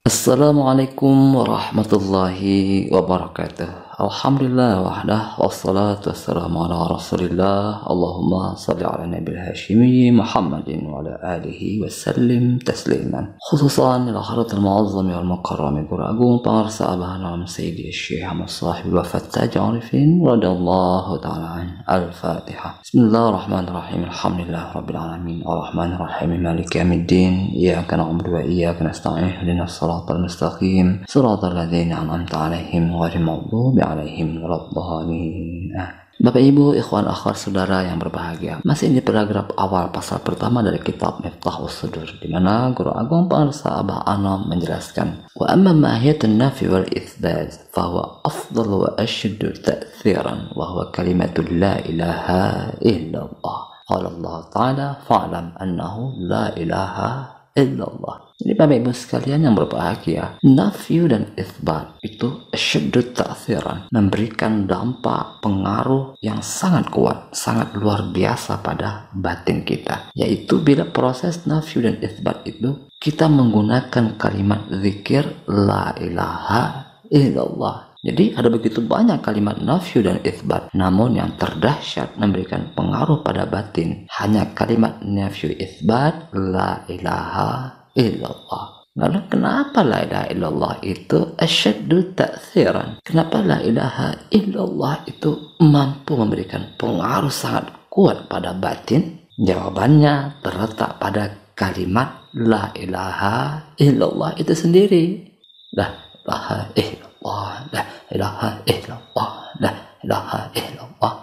Assalamualaikum warahmatullahi wabarakatuh. Alhamdulillah wahdah wassalatu wassalamu ala rasulillah. Allahumma salli ala nabil hashimi Muhammadin wa ala alihi wasallim tasliman. Khususan ila haratul muazzami wal mukarrami Guru Agung Pangarsa Abah Nam Sayyidi Syekh Ahmad Sahib Wafat Taj Arifin radhiyallahu ta'ala an. Al-Fatihah. Bismillahirrahmanirrahim. Alhamdulillah rabbil alamin. Ar-Rahmanir-Rahim. Maliki yaumiddin. Iyyaka na'budu wa iyyaka nasta'in. Ihdinas siratal mustaqim. Siratal ladzina an'amta 'alaihim ghairil maghdubi 'alaihim waladdallin. Bapak Ibu, ikhwan akhwat saudara yang berbahagia, masih di paragraf awal pasal pertama dari kitab Miftahus Sudur, di mana Guru Agung Pangarsa Abah Anom menjelaskan, wa amma mahiyatun nafi wal itsbat fa huwa afdal wa ashaddu ta'tsiran wa huwa kalimatul la ilaha illallah. Qala Allah Ta'ala fa'lam annahu la ilaha illallah. Jadi Bapak Ibu sekalian yang berbahagia, nafyu dan itsbat itu asyaddu ta'tsiran, memberikan dampak pengaruh yang sangat kuat, sangat luar biasa pada batin kita. Yaitu bila proses nafyu dan itsbat itu kita menggunakan kalimat zikir la ilaha illallah. Jadi ada begitu banyak kalimat nafyu dan itsbat, namun yang terdahsyat memberikan pengaruh pada batin hanya kalimat nafyu itsbat la ilaha illallah. Lalu kenapa la ilaha illallah itu asyaddu ta'tsiran? Kenapa la ilaha illallah itu mampu memberikan pengaruh sangat kuat pada batin? Jawabannya terletak pada kalimat la ilaha illallah itu sendiri. La ilaha illallah, la ilaha illallah, la ilaha illallah.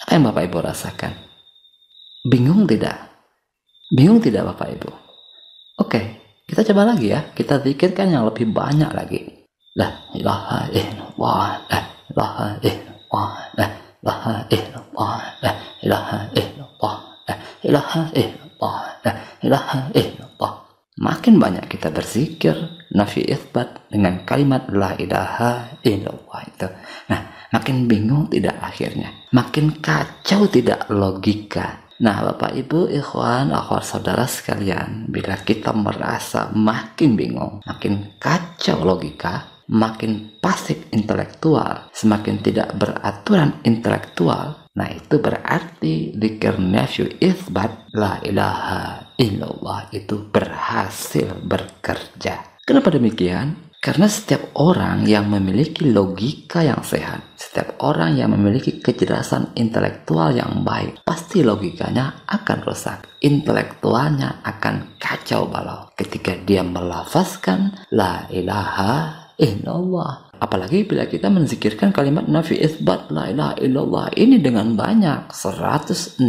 Apa yang Bapak Ibu rasakan? Bingung tidak? Bingung tidak Bapak Ibu? Oke, kita coba lagi ya. Kita zikirkan yang lebih banyak lagi. La ilaha illallah, la ilaha illallah, la ilaha illallah, la ilaha illallah, la ilaha illallah, la ilaha illallah. Makin banyak kita berzikir nafi itsbat dengan kalimat la ilaha illallah itu. Nah, makin bingung tidak akhirnya? Makin kacau tidak logika? Nah, Bapak Ibu, ikhwan, akhwat saudara sekalian, bila kita merasa makin bingung, makin kacau logika, makin pasif intelektual, semakin tidak beraturan intelektual, nah itu berarti zikir nafyu itsbat la ilaha illallah itu berhasil bekerja. Kenapa demikian? Karena setiap orang yang memiliki logika yang sehat, setiap orang yang memiliki kecerdasan intelektual yang baik, pasti logikanya akan rusak, intelektualnya akan kacau balau ketika dia melafazkan la ilaha illallah. Apalagi bila kita menzikirkan kalimat nafi itsbat la ilaha illallah ini dengan banyak 165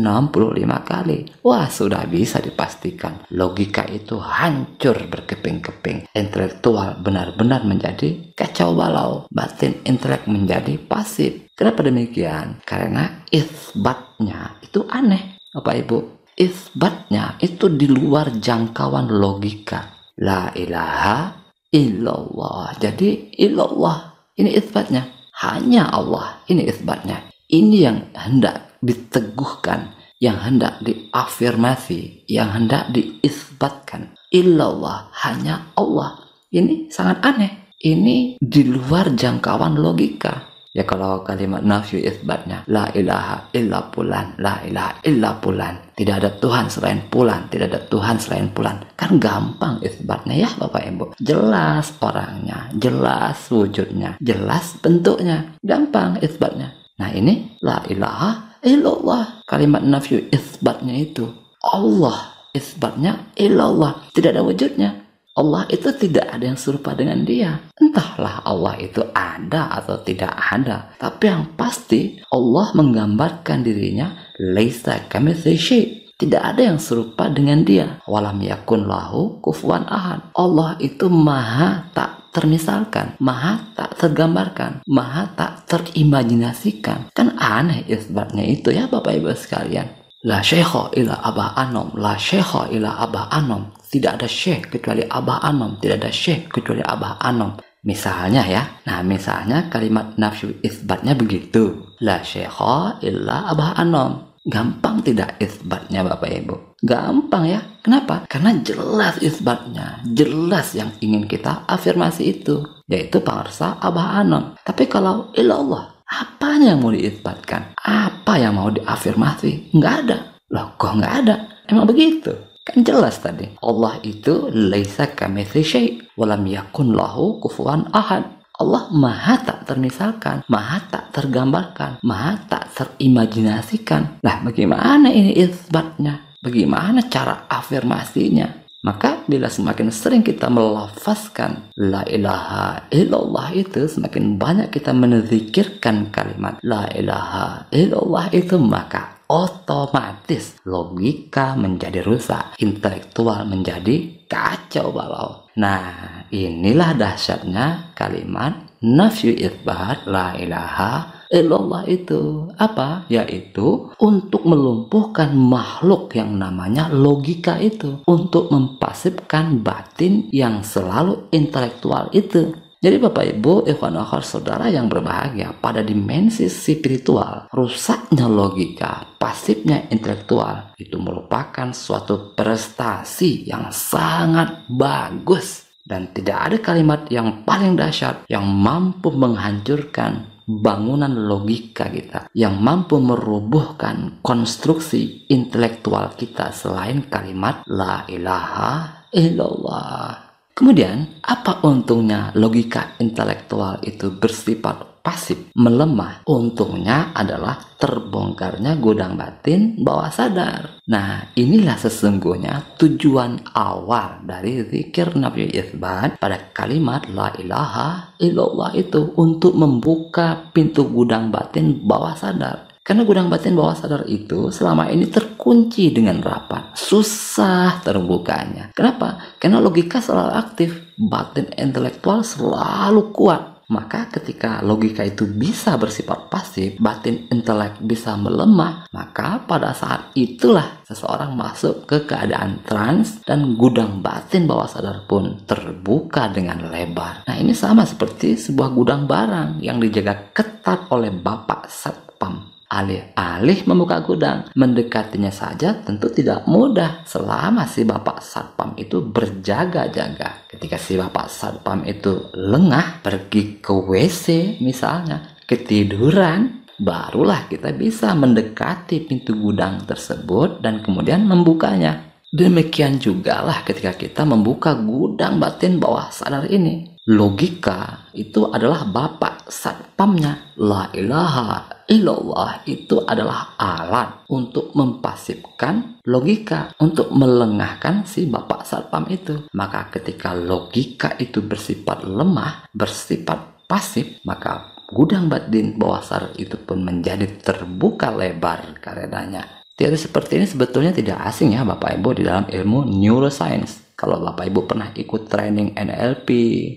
kali. Wah, sudah bisa dipastikan logika itu hancur berkeping-keping. Intelektual benar-benar menjadi kacau balau, batin intelek menjadi pasif. Kenapa demikian? Karena itsbatnya itu aneh, Bapak Ibu. Itsbatnya itu di luar jangkauan logika. La ilaha illallah. Jadi illallah ini itsbatnya, hanya Allah ini itsbatnya. Ini yang hendak diteguhkan, yang hendak diafirmasi, yang hendak diisbatkan. Illallah, hanya Allah. Ini sangat aneh. Ini di luar jangkauan logika. Ya kalau kalimat nafyu itsbatnya la ilaha illa fulan, la ilaha illa fulan, tidak ada Tuhan selain fulan, tidak ada Tuhan selain fulan, kan gampang itsbatnya ya Bapak Ibu. Jelas orangnya, jelas wujudnya, jelas bentuknya, gampang itsbatnya. Nah ini la ilaha illallah, kalimat nafyu itsbatnya itu Allah, itsbatnya illallah, tidak ada wujudnya. Allah itu tidak ada yang serupa dengan dia. Entahlah Allah itu ada atau tidak ada. Tapi yang pasti Allah menggambarkan dirinya laisa kamitslihi syai'. Tidak ada yang serupa dengan dia. Walam yakun lahu kufuwan ahad. Allah itu maha tak termisalkan, maha tak tergambarkan, maha tak terimajinasikan. Kan aneh isbatnya itu ya Bapak Ibu sekalian. La syekha ila Abah Anom, la syekha ila Abah Anom. Tidak ada syekh kecuali Abah Anom, tidak ada syekh kecuali Abah Anom. Misalnya ya, nah misalnya kalimat nafyu isbatnya begitu. La syekha illa Abah Anom. Gampang tidak isbatnya Bapak Ibu? Gampang ya. Kenapa? Karena jelas isbatnya, jelas yang ingin kita afirmasi itu, yaitu pangarsa Abah Anom. Tapi kalau ilallah, apanya yang mau diisbatkan? Apa yang mau diafirmasi? Nggak ada. Loh, kok nggak ada? Emang begitu? Kan jelas tadi. Allah itu laisa kamitslihi syai' wa lam yakun lahu kufuwan ahad. Allah maha tak termisalkan, maha tak tergambarkan, maha tak terimajinasikan. Nah, bagaimana ini isbatnya? Bagaimana cara afirmasinya? Maka bila semakin sering kita melafazkan la ilaha illallah itu, semakin banyak kita menzikirkan kalimat la ilaha illallah itu, maka otomatis logika menjadi rusak, intelektual menjadi kacau balau. Nah, inilah dahsyatnya kalimat nafyu itsbat la ilaha illallah itu. Apa? Yaitu untuk melumpuhkan makhluk yang namanya logika itu, untuk mempasifkan batin yang selalu intelektual itu. Jadi Bapak Ibu, ikhwan akhwat saudara yang berbahagia, pada dimensi spiritual, rusaknya logika, pasifnya intelektual, itu merupakan suatu prestasi yang sangat bagus. Dan tidak ada kalimat yang paling dahsyat yang mampu menghancurkan bangunan logika kita, yang mampu merubuhkan konstruksi intelektual kita selain kalimat la ilaha illallah. Kemudian, apa untungnya logika intelektual itu bersifat pasif, melemah? Untungnya adalah terbongkarnya gudang batin bawah sadar. Nah, inilah sesungguhnya tujuan awal dari zikir nafyu itsbat pada kalimat la ilaha illallah itu, untuk membuka pintu gudang batin bawah sadar. Karena gudang batin bawah sadar itu selama ini terkunci dengan rapat, susah terbukanya. Kenapa? Karena logika selalu aktif, batin intelektual selalu kuat. Maka ketika logika itu bisa bersifat pasif, batin intelek bisa melemah, maka pada saat itulah seseorang masuk ke keadaan trans dan gudang batin bawah sadar pun terbuka dengan lebar. Nah, ini sama seperti sebuah gudang barang yang dijaga ketat oleh Bapak Satpam. Alih-alih membuka gudang, mendekatinya saja tentu tidak mudah selama si Bapak Satpam itu berjaga-jaga. Ketika si Bapak Satpam itu lengah, pergi ke WC misalnya, ketiduran, barulah kita bisa mendekati pintu gudang tersebut dan kemudian membukanya. Demikian juga lah ketika kita membuka gudang batin bawah sadar ini. Logika itu adalah Bapak Satpamnya. La ilaha illallah itu adalah alat untuk mempasifkan logika, untuk melengahkan si Bapak Satpam itu. Maka ketika logika itu bersifat lemah, bersifat pasif, maka gudang batin bawah sadar itu pun menjadi terbuka lebar karenanya. Teori seperti ini sebetulnya tidak asing ya Bapak Ibu di dalam ilmu neuroscience. Kalau Bapak Ibu pernah ikut training NLP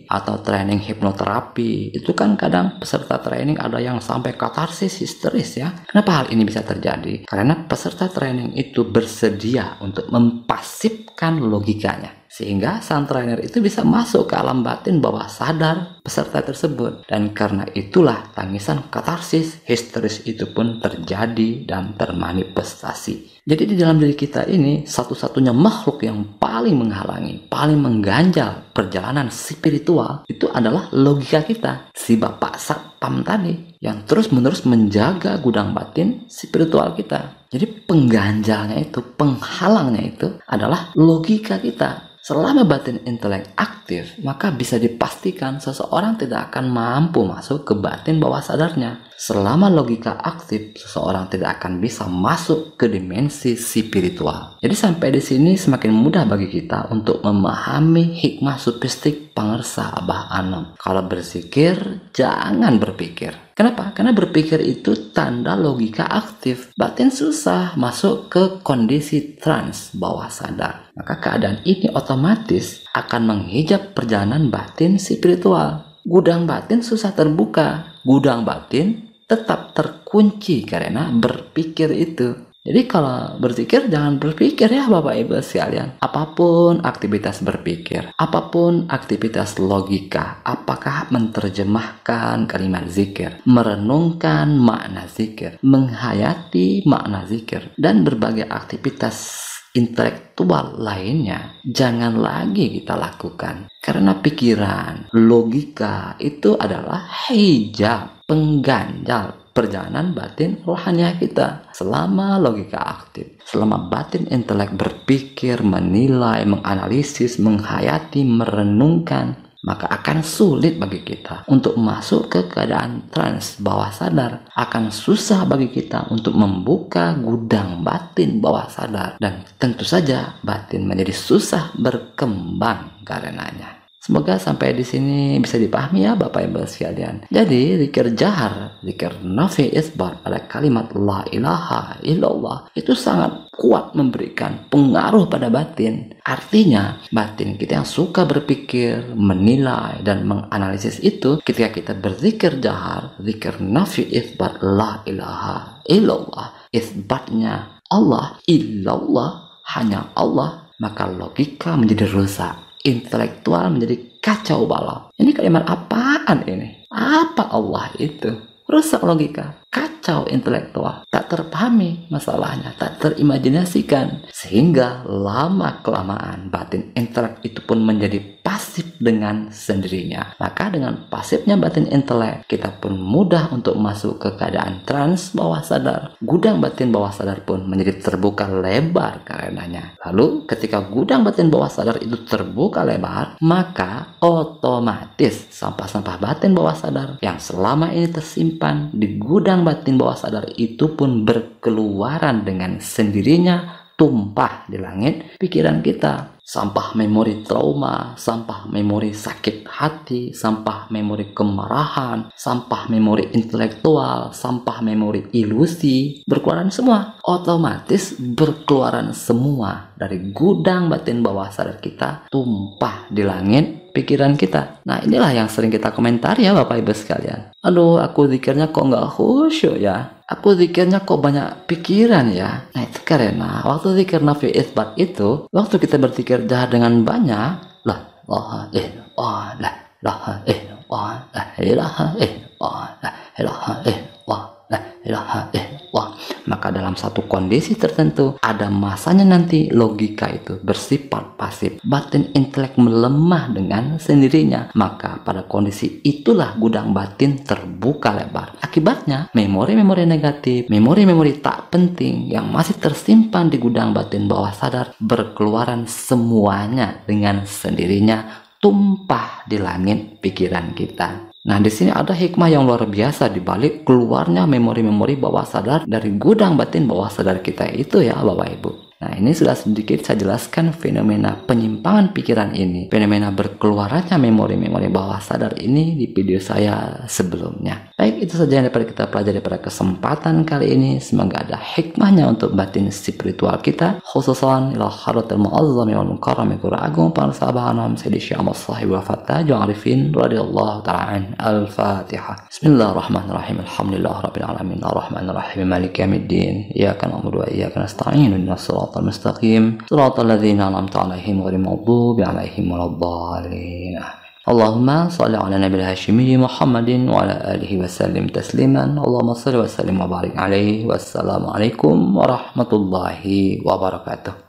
atau training hipnoterapi, itu kan kadang peserta training ada yang sampai katarsis histeris ya. Kenapa hal ini bisa terjadi? Karena peserta training itu bersedia untuk mempasifkan logikanya, sehingga sang trainer itu bisa masuk ke alam batin bawah sadar peserta tersebut. Dan karena itulah tangisan katarsis histeris itu pun terjadi dan termanifestasi. Jadi di dalam diri kita ini, satu-satunya makhluk yang paling menghalangi, paling mengganjal perjalanan spiritual itu adalah logika kita. Si Bapak Satpam tadi yang terus-menerus menjaga gudang batin spiritual kita. Jadi pengganjalnya itu, penghalangnya itu adalah logika kita. Selama batin intelek aktif, maka bisa dipastikan seseorang tidak akan mampu masuk ke batin bawah sadarnya. Selama logika aktif, seseorang tidak akan bisa masuk ke dimensi spiritual. Jadi sampai di sini semakin mudah bagi kita untuk memahami hikmah sufistik pangarsa Abah Anom. Kalau berzikir, jangan berpikir. Kenapa? Karena berpikir itu tanda logika aktif. Batin susah masuk ke kondisi trans bawah sadar. Maka keadaan ini otomatis akan menghijab perjalanan batin spiritual. Gudang batin susah terbuka. Gudang batin tetap terkunci karena berpikir itu. Jadi kalau berzikir jangan berpikir ya Bapak Ibu sekalian. Apapun aktivitas berpikir, apapun aktivitas logika, apakah menerjemahkan kalimat zikir, merenungkan makna zikir, menghayati makna zikir, dan berbagai aktivitas intelektual lainnya, jangan lagi kita lakukan. Karena pikiran, logika itu adalah hijab, pengganjal perjalanan batin rohania kita. Selama logika aktif, selama batin intelek berpikir, menilai, menganalisis, menghayati, merenungkan, maka akan sulit bagi kita untuk masuk ke keadaan trans bawah sadar. Akan susah bagi kita untuk membuka gudang batin bawah sadar. Dan tentu saja batin menjadi susah berkembang karenanya. Semoga sampai di sini bisa dipahami ya Bapak Ibu sekalian. Jadi zikir jahar, zikir nafi isbat pada kalimat la ilaha illallah itu sangat kuat memberikan pengaruh pada batin. Artinya batin kita yang suka berpikir, menilai, dan menganalisis itu, ketika kita berzikir jahar, zikir nafi isbat la ilaha illallah, isbatnya Allah, illallah, hanya Allah, maka logika menjadi rusak, intelektual menjadi kacau balau. Ini kalimat apaan ini? Apa Allah itu? Rusak logika, kacau intelektual, tak terpahami masalahnya, tak terimajinasikan, sehingga lama kelamaan batin intelek itu pun menjadi pasif dengan sendirinya. Maka dengan pasifnya batin intelek, kita pun mudah untuk masuk ke keadaan trans bawah sadar. Gudang batin bawah sadar pun menjadi terbuka lebar karenanya. Lalu ketika gudang batin bawah sadar itu terbuka lebar, maka otomatis sampah-sampah batin bawah sadar yang selama ini tersimpan di gudang batin bawah sadar itu pun berkeluaran dengan sendirinya, tumpah di langit pikiran kita. Sampah memori trauma, sampah memori sakit hati, sampah memori kemarahan, sampah memori intelektual, sampah memori ilusi, berkeluaran semua. Otomatis berkeluaran semua dari gudang batin bawah sadar kita, tumpah di langit pikiran kita. Nah, inilah yang sering kita komentari ya Bapak Ibu sekalian. Aduh, aku zikirnya kok nggak khusyuk ya. Aku zikirnya kok banyak pikiran ya. Nah, itu karena waktu zikir nafi isbat itu, waktu kita berzikir jahat dengan banyak, la ilaha illallah, la ilaha illallah, la ilaha illallah, la ilaha illallah, la ilaha illallah. Maka dalam satu kondisi tertentu, ada masanya nanti logika itu bersifat pasif, batin intelek melemah dengan sendirinya. Maka pada kondisi itulah gudang batin terbuka lebar. Akibatnya memori-memori negatif, memori-memori tak penting yang masih tersimpan di gudang batin bawah sadar berkeluaran semuanya dengan sendirinya, tumpah di langit pikiran kita. Nah, di sini ada hikmah yang luar biasa di balik keluarnya memori-memori bawah sadar dari gudang batin bawah sadar kita itu ya Bapak Ibu. Nah, ini sudah sedikit saya jelaskan fenomena penyimpangan pikiran ini, fenomena berkeluarannya memori-memori bawah sadar ini di video saya sebelumnya. Baik, itu saja yang dapat kita pelajari pada kesempatan kali ini. Semoga ada hikmahnya untuk batin spiritual kita, khususan ila haratul mu'azzami wal mukarrami qura agung para sahabat anam sayyidi Syekh Ahmad Shahib wa Fatah Arifin radhiyallahu ta'ala an. Al-Fatihah. Bismillahirrahmanirrahim. Alhamdulillahirabbil alamin. Arrahmanirrahim. Maliki yaumiddin. Iyyaka na'budu wa iyyaka nasta'in. Ihdinas siratal mustaqim. Siratal ladzina an'amta 'alaihim ghairil maghdubi 'alaihim waladdallin. Allahumma shalli ala nabiyil hashimi Muhammadin wa ala alihi wa sallim tasliman. Allahumma shalli wa sallim wa barik alaihi. Wassalamu alaikum warahmatullahi wabarakatuh.